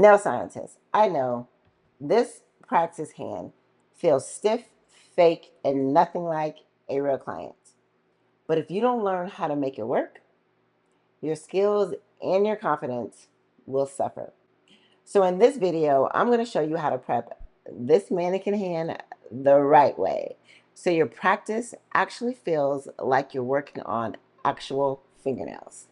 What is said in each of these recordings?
Nail scientists, I know this practice hand feels stiff, fake, and nothing like a real client. But if you don't learn how to make it work, your skills and your confidence will suffer. So in this video, I'm going to show you how to prep this mannequin hand the right way, so your practice actually feels like you're working on actual fingernails.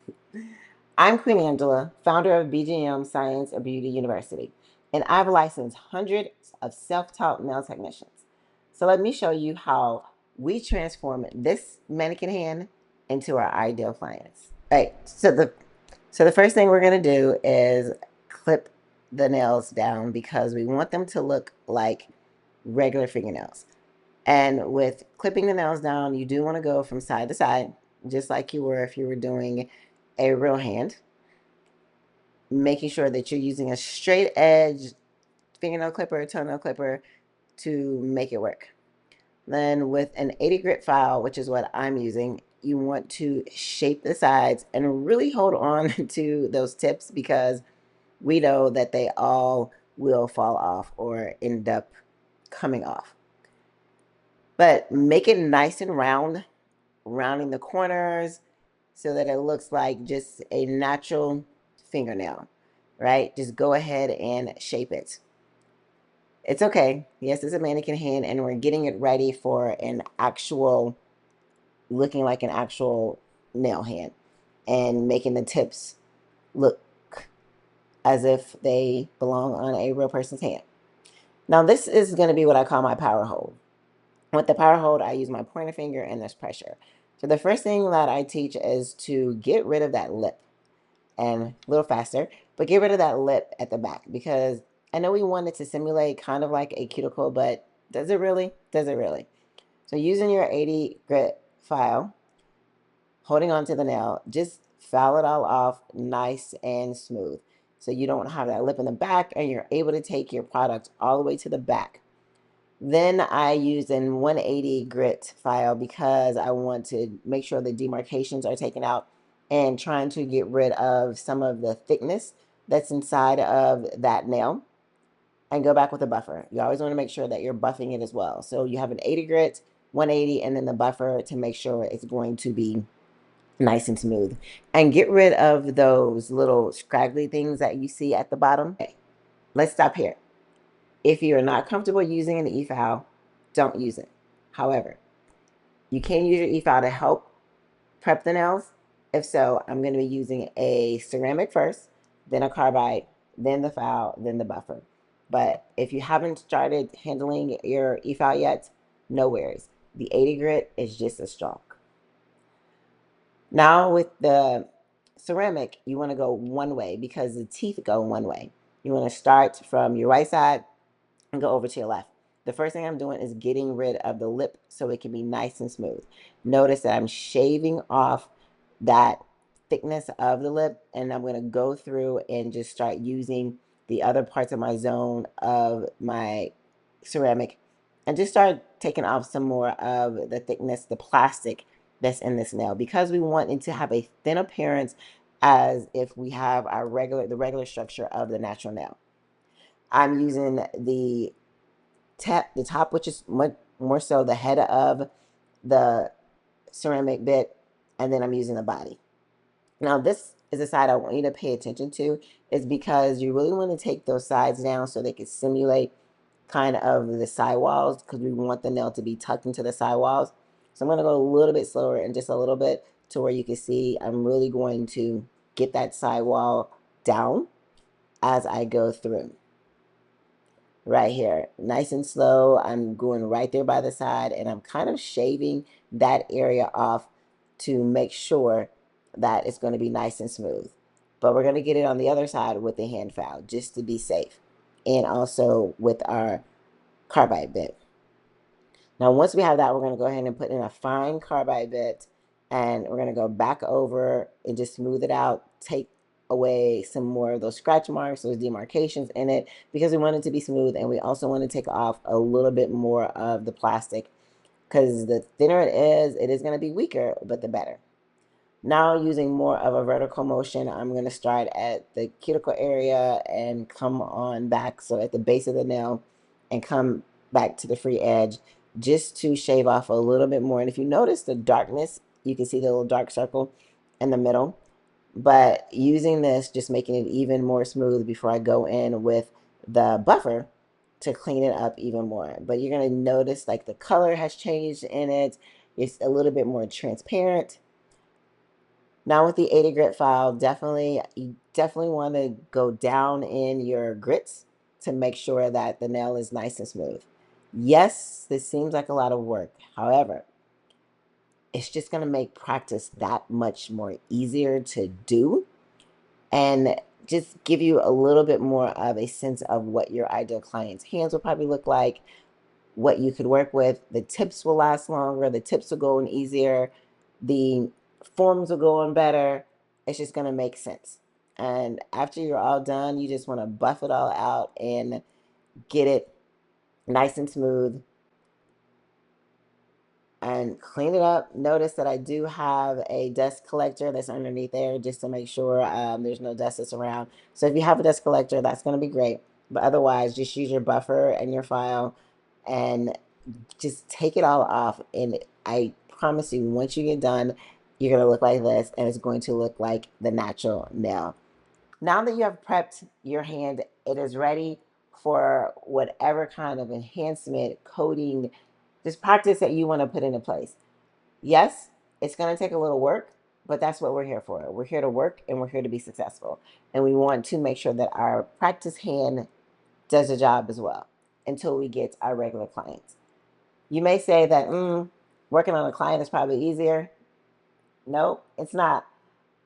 I'm Queen Angela, founder of BGM Science and Beauty University, and I've licensed hundreds of self-taught nail technicians. So let me show you how we transform this mannequin hand into our ideal clients. Right. So the first thing we're gonna do is clip the nails down because we want them to look like regular fingernails. And with clipping the nails down, you do want to go from side to side, just like you were if you were doing a real hand, making sure that you're using a straight edge fingernail clipper, toenail clipper to make it work. Then with an 80 grit file, which is what I'm using, you want to shape the sides and really hold on to those tips because we know that they all will fall off or end up coming off. But make it nice and round, rounding the corners so that it looks like just a natural fingernail, right? Just go ahead and shape it. It's okay. Yes, it's a mannequin hand, and we're getting it ready for an actual, looking like an actual nail hand and making the tips look as if they belong on a real person's hand. Now, this is going to be what I call my power hold. With the power hold, I use my pointer finger and there's pressure. So the first thing that I teach is to get rid of that lip, and a little faster, but get rid of that lip at the back because I know we want it to simulate kind of like a cuticle, but does it really? Does it really? So using your 80 grit file, holding on to the nail, just file it all off nice and smooth. So you don't have that lip in the back and you're able to take your product all the way to the back. Then I use an 180 grit file because I want to make sure the demarcations are taken out and trying to get rid of some of the thickness that's inside of that nail and go back with a buffer. You always want to make sure that you're buffing it as well. So you have an 80 grit, 180, and then the buffer to make sure it's going to be nice and smooth. And get rid of those little scraggly things that you see at the bottom. Okay, let's stop here. If you're not comfortable using an e-file, don't use it. However, you can use your e-file to help prep the nails. If so, I'm going to be using a ceramic first, then a carbide, then the file, then the buffer. But if you haven't started handling your e-file yet, no worries. The 80 grit is just as strong. Now with the ceramic, you want to go one way because the teeth go one way. You want to start from your right side and go over to your left. The first thing I'm doing is getting rid of the lip so it can be nice and smooth. Notice that I'm shaving off that thickness of the lip, and I'm going to go through and just start using the other parts of my zone of my ceramic and just start taking off some more of the thickness, the plastic that's in this nail, because we want it to have a thin appearance as if we have the regular structure of the natural nail. I'm using the top, which is much more so the head of the ceramic bit, and then I'm using the body. Now, this is the side I want you to pay attention to, is because you really want to take those sides down so they can simulate kind of the sidewalls, because we want the nail to be tucked into the sidewalls. So I'm going to go a little bit slower and just a little bit to where you can see I'm really going to get that sidewall down as I go through. Right here, nice and slow. I'm going right there by the side and I'm kind of shaving that area off to make sure that it's going to be nice and smooth. But we're going to get it on the other side with the hand file just to be safe, and also with our carbide bit. Now, once we have that, we're going to go ahead and put in a fine carbide bit, and we're going to go back over and just smooth it out, take away some more of those scratch marks, those demarcations in it, because we want it to be smooth, and we also want to take off a little bit more of the plastic, because the thinner it is going to be weaker, but the better. Now using more of a vertical motion, I'm going to start at the cuticle area and come on back. So at the base of the nail and come back to the free edge just to shave off a little bit more. And if you notice the darkness, you can see the little dark circle in the middle. But using this, just making it even more smooth before I go in with the buffer to clean it up even more. But you're going to notice like the color has changed in it. It's a little bit more transparent. Now with the 80 grit file, you definitely want to go down in your grits to make sure that the nail is nice and smooth. Yes, this seems like a lot of work. However, it's just going to make practice that much more easier to do and just give you a little bit more of a sense of what your ideal client's hands will probably look like, what you could work with. The tips will last longer, the tips will go in easier, the forms will go on better. It's just going to make sense. And after you're all done, you just want to buff it all out and get it nice and smooth and clean it up. Notice that I do have a dust collector that's underneath there just to make sure there's no dust that's around. So if you have a dust collector, that's going to be great. But otherwise, just use your buffer and your file and just take it all off. And I promise you, once you get done, you're going to look like this and it's going to look like the natural nail. Now that you have prepped your hand, it is ready for whatever kind of enhancement, coating, just practice that you want to put into place. Yes, it's going to take a little work, but that's what we're here for. We're here to work and we're here to be successful. And we want to make sure that our practice hand does the job as well until we get our regular clients. You may say that working on a client is probably easier. No, it's not.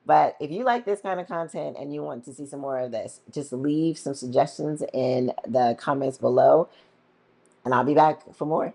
But if you like this kind of content and you want to see some more of this, just leave some suggestions in the comments below, and I'll be back for more.